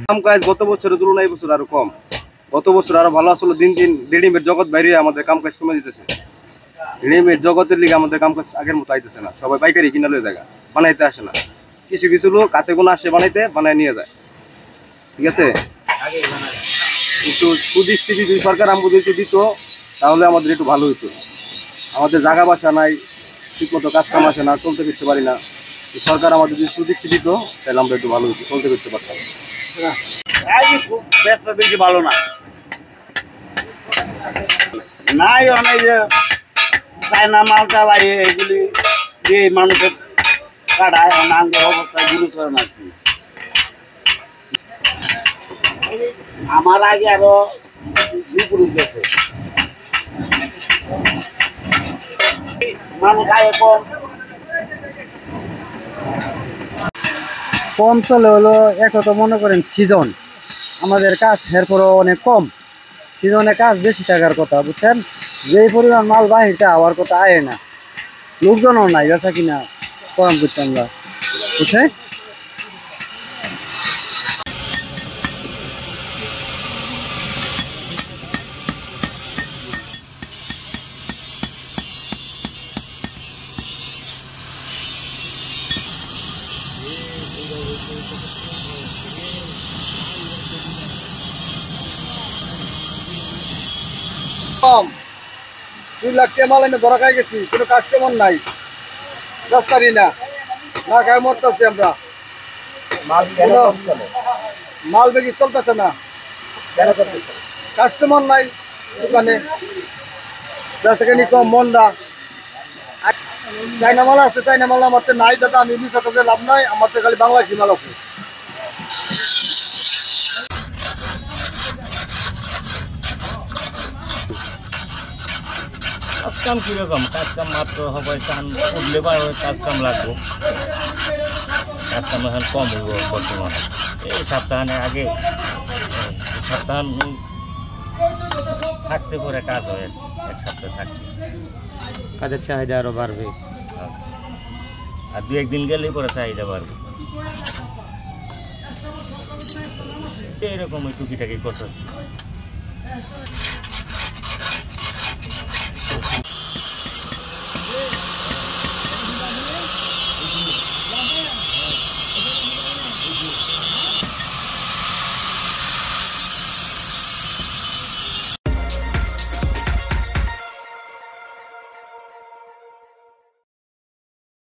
কাম কাজ গত বছরের তুলনায় এই বছর আরো কম। গত বছর আরো ভালো আসলে, দিন দিন রেডিমেড জগৎ বাইরে আমাদের কাম কাজ কমে দিতেছে। রেডিমেড জগতের লিগে আমাদের কাম কাজ আগের মতো আইতেছে না, সবাই পাইকারি কিনা লয়ে জায়গা বানাইতে আসে না। কিছু কিছু লোক হাতে গোনা আসে বানাইতে, বানায় নিয়ে যায়। ঠিক আছে, একটু সুদৃষ্টি যদি সরকার আমাদের একটু দিত তাহলে আমাদের একটু ভালো হতো। আমাদের জায়গা বাসা নাই, ঠিক মতো কাজ কাম আসে না, চলতে ফিরতে পারি না। সরকার আমাদের যদি সুদৃষ্টি দিত তাহলে আমরা একটু ভালো হতো, চলতে ফিরতে পারতাম। বেশি ভালো না, নাই অনেক যে চায়না মালটা বাইরে এগুলি যে মানুষের কাটায় নাঙ্গের অবস্থায় গুরুতর না। আমার আগে আরো বিপরীত গেছে, মানুষ আগে কম চলে হলো একত মনে করেন সিজন আমাদের কাজ এরপরও অনেক কম। সিজনে কাজ বেশি টাকার কথা, বুঝছেন? যেই পরিমাণ মাল বাহিরটা হওয়ার কথা আয় না, লোকজনও নাই বেচা কিনা কম করছি আমরা, বুঝছেন? কম 2 লাখ টাকা মাল এনে ধরা খাই গেছি, কোনো কাস্টমার নাই, রাস্তারই না, না খাই মরতেছি আমরা। মাল বেশি চলতেছে না, কাস্টমার নাই দোকানে, বেচাকেনি কম, মন্দা। চাইনা মাল আছে, চাইনা মাল আমার নাই দাদা, আমি মিশাতে লাভ নাই, আমার তো খালি বাংলাদেশি মাল আছে। কাজ কাম কীরকম? কাজ কাম মাত্র সবাই চান উঠলে পারবে, কাজ কাম লাগবো। কাজ কাম এখন কম হইব বর্তমানে। এই সপ্তাহানে আগে সপ্তাহ থাকতে পরে কাজ হয়, এক সপ্তাহ থাকতে কাজের চাহিদা আরো বাড়বে, আর 2-1 দিন গেলেই পরে চাহিদা বাড়বে। এরকম টুকিটাকি করতেছি।